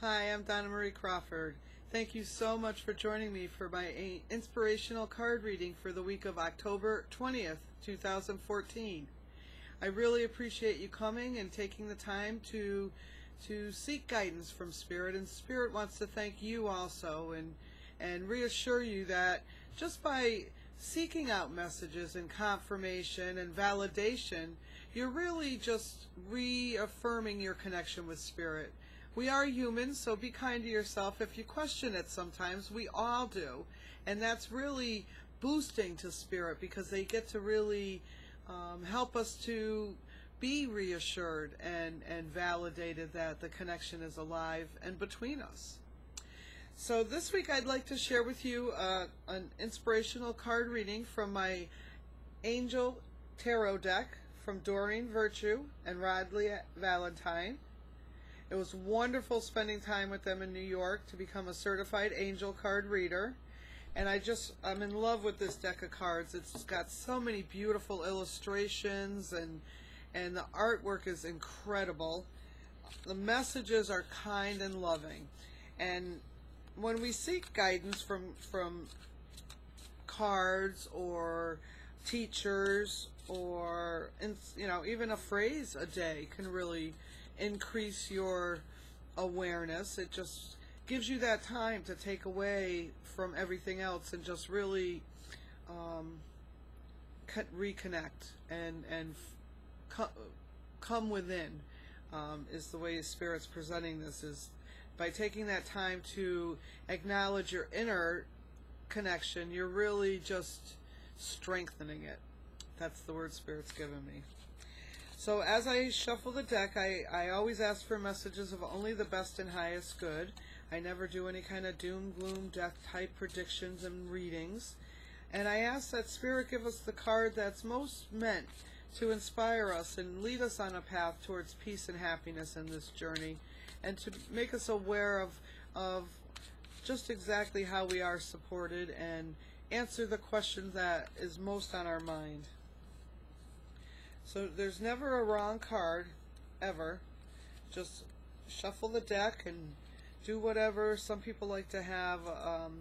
Hi, I'm Donna Marie Crawford. Thank you so much for joining me for my inspirational card reading for the week of October 20th, 2014. I really appreciate you coming and taking the time to seek guidance from Spirit, and Spirit wants to thank you also and reassure you that just by seeking out messages and confirmation and validation, you're really just reaffirming your connection with Spirit. We are humans, so be kind to yourself. If you question it sometimes, we all do. And that's really boosting to Spirit because they get to really help us to be reassured and validated that the connection is alive and between us. So this week I'd like to share with you an inspirational card reading from my Angel Tarot deck from Doreen Virtue and Rodley Valentine. It was wonderful spending time with them in New York to become a certified angel card reader. And I'm in love with this deck of cards. It's got so many beautiful illustrations and the artwork is incredible. The messages are kind and loving. And when we seek guidance from cards or teachers or even a phrase a day can really increase your awareness. It just gives you that time to take away from everything else and just really reconnect and come within, is the way Spirit's presenting this, is by taking that time to acknowledge your inner connection. You're really just strengthening it. That's the word Spirit's given me. So as I shuffle the deck, I always ask for messages of only the best and highest good. I never do any kind of doom, gloom, death type predictions and readings. And I ask that Spirit give us the card that's most meant to inspire us and lead us on a path towards peace and happiness in this journey, and to make us aware of just exactly how we are supported and answer the question that is most on our mind. So there's never a wrong card, ever. Just shuffle the deck and do whatever. Some people like to have, a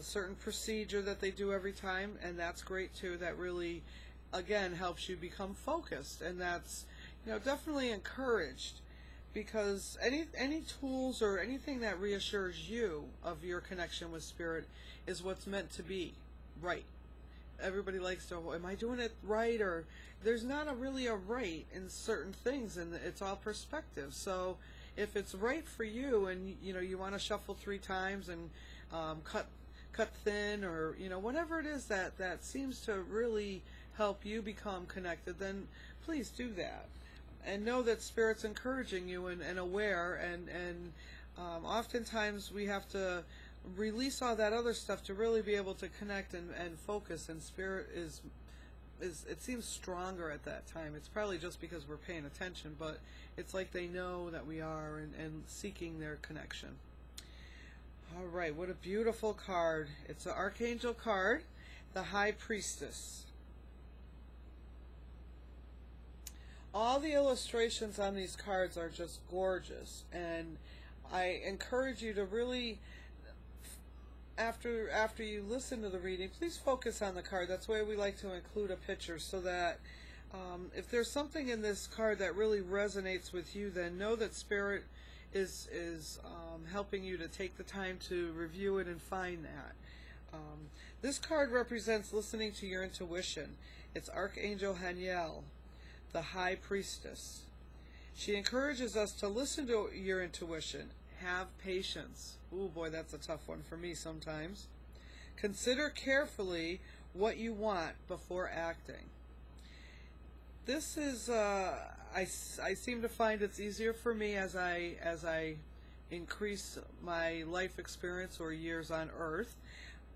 certain procedure that they do every time, and that's great too. That really, again, helps you become focused, and that's, definitely encouraged, because any tools or anything that reassures you of your connection with Spirit is what's meant to be right. Everybody likes to, am I doing it right? Or there's not really a right in certain things, and it's all perspective. So if it's right for you, and you want to shuffle 3 times and cut thin, or whatever it is that seems to really help you become connected, then please do that. And know that Spirit's encouraging you and aware, and oftentimes we have to release all that other stuff to really be able to connect and focus, and Spirit is it seems stronger at that time. It's probably just because we're paying attention, but it's like they know that we are and seeking their connection. Alright, what a beautiful card. It's an Archangel card, the High Priestess. All the illustrations on these cards are just gorgeous, and I encourage you to really, after you listen to the reading, please focus on the card. That's why we like to include a picture, so that if there's something in this card that really resonates with you, then know that Spirit is helping you to take the time to review it and find that. This card represents listening to your intuition. It's Archangel Haniel, the High Priestess. She encourages us to listen to your intuition. Have patience. Ooh, boy, that's a tough one for me sometimes. Consider carefully what you want before acting. This is, I seem to find it's easier for me as I increase my life experience or years on Earth.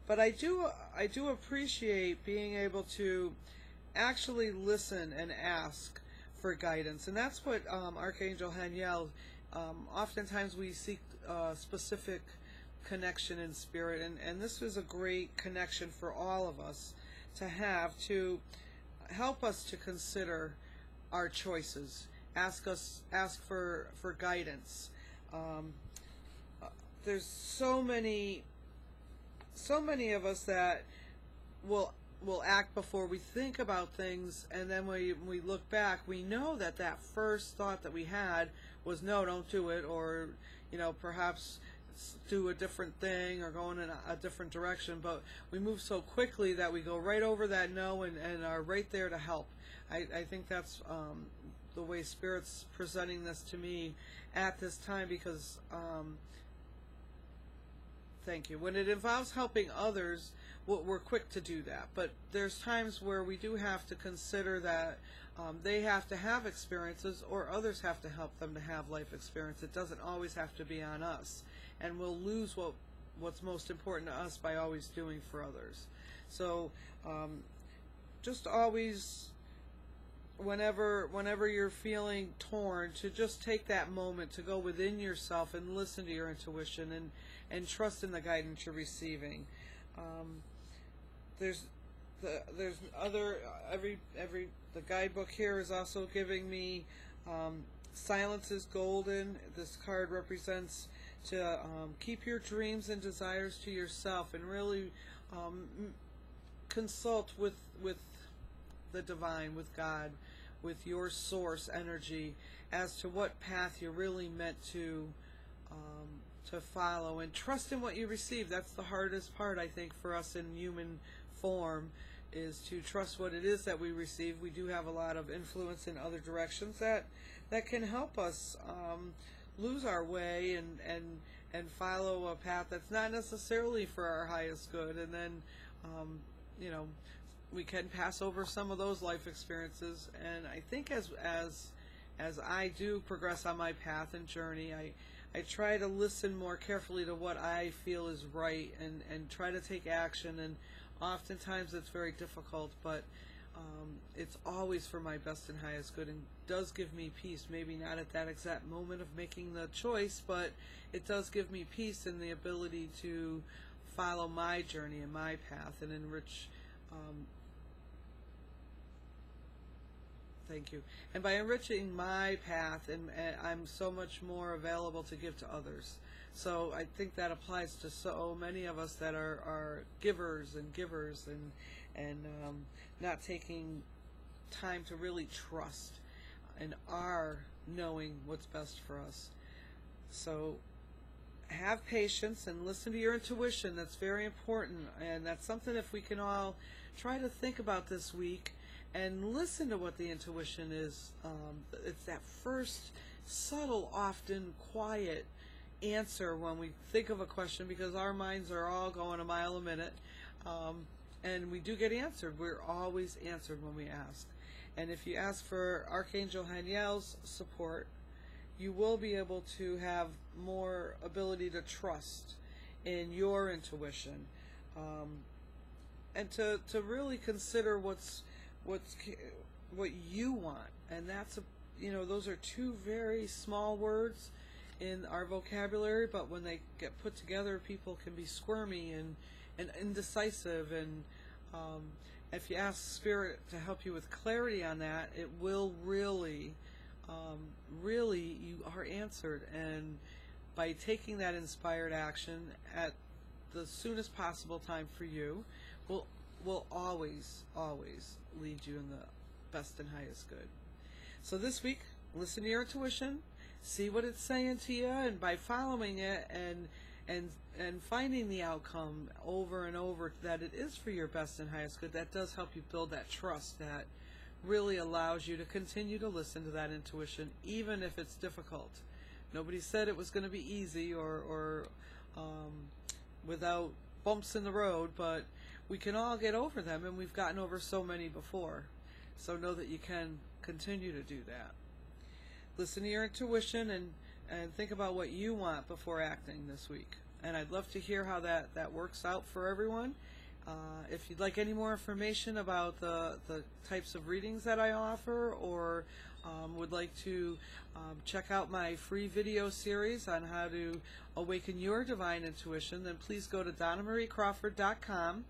But I do appreciate being able to actually listen and ask for guidance, and that's what Archangel Haniel. Oftentimes we seek specific connection in Spirit, and this was a great connection for all of us to have, to help us to consider our choices, ask for guidance, Um, there's so many of us that will act before we think about things, and then when we look back, we know that first thought that we had was, no, don't do it, or perhaps do a different thing or go in a different direction. But we move so quickly that we go right over that no and are right there to help. I think that's the way Spirit's presenting this to me at this time, because thank you. When it involves helping others, we're quick to do that. But there's times where we do have to consider that they have to have experiences, or others have to help them to have life experience. It doesn't always have to be on us. And we'll lose what's most important to us by always doing for others. So just always, whenever you're feeling torn, to just take that moment to go within yourself and listen to your intuition and trust in the guidance you're receiving. The guidebook here is also giving me silence is golden. This card represents to keep your dreams and desires to yourself, and really consult with the divine, with God, with your source energy, as to what path you're really meant to follow, and trust in what you receive. That's the hardest part, I think, for us in human form, is to trust what it is that we receive. We do have a lot of influence in other directions that can help us lose our way and follow a path that's not necessarily for our highest good. And then we can pass over some of those life experiences. And I think as I do progress on my path and journey, I try to listen more carefully to what I feel is right, and try to take action. And oftentimes it's very difficult, but it's always for my best and highest good, and does give me peace. Maybe not at that exact moment of making the choice, but it does give me peace in the ability to follow my journey and my path and enrich. Thank you. And by enriching my path, and I'm so much more available to give to others. So I think that applies to so many of us that are givers and not taking time to really trust and are knowing what's best for us. So have patience and listen to your intuition. That's very important, and that's something, if we can all try to think about this week and listen to what the intuition is. It's that first subtle, often quiet answer when we think of a question, because our minds are all going a mile a minute, and we do get answered. We're always answered when we ask. And if you ask for Archangel Haniel's support, you will be able to have more ability to trust in your intuition, and to really consider what you want. And that's those are two very small words in our vocabulary, but when they get put together, people can be squirmy and indecisive. And if you ask Spirit to help you with clarity on that, it will really you are answered. And by taking that inspired action at the soonest possible time for you, will always lead you in the best and highest good. So this week, listen to your intuition, see what it's saying to you, and by following it and finding the outcome over and over that it is for your best and highest good, that does help you build that trust that really allows you to continue to listen to that intuition, even if it's difficult. Nobody said it was going to be easy or without bumps in the road, but we can all get over them, and we've gotten over so many before. So know that you can continue to do that. Listen to your intuition and think about what you want before acting this week. And I'd love to hear how that works out for everyone. If you'd like any more information about the types of readings that I offer, or would like to check out my free video series on how to awaken your divine intuition, then please go to DonnaMarieCrawford.com.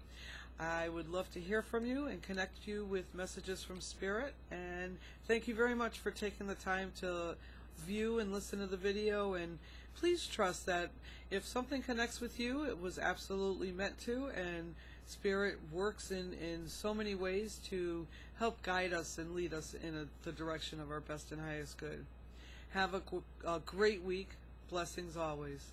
I would love to hear from you and connect you with messages from Spirit. And thank you very much for taking the time to view and listen to the video, and please trust that if something connects with you, it was absolutely meant to, and Spirit works in so many ways to help guide us and lead us in the direction of our best and highest good. Have a great week. Blessings always.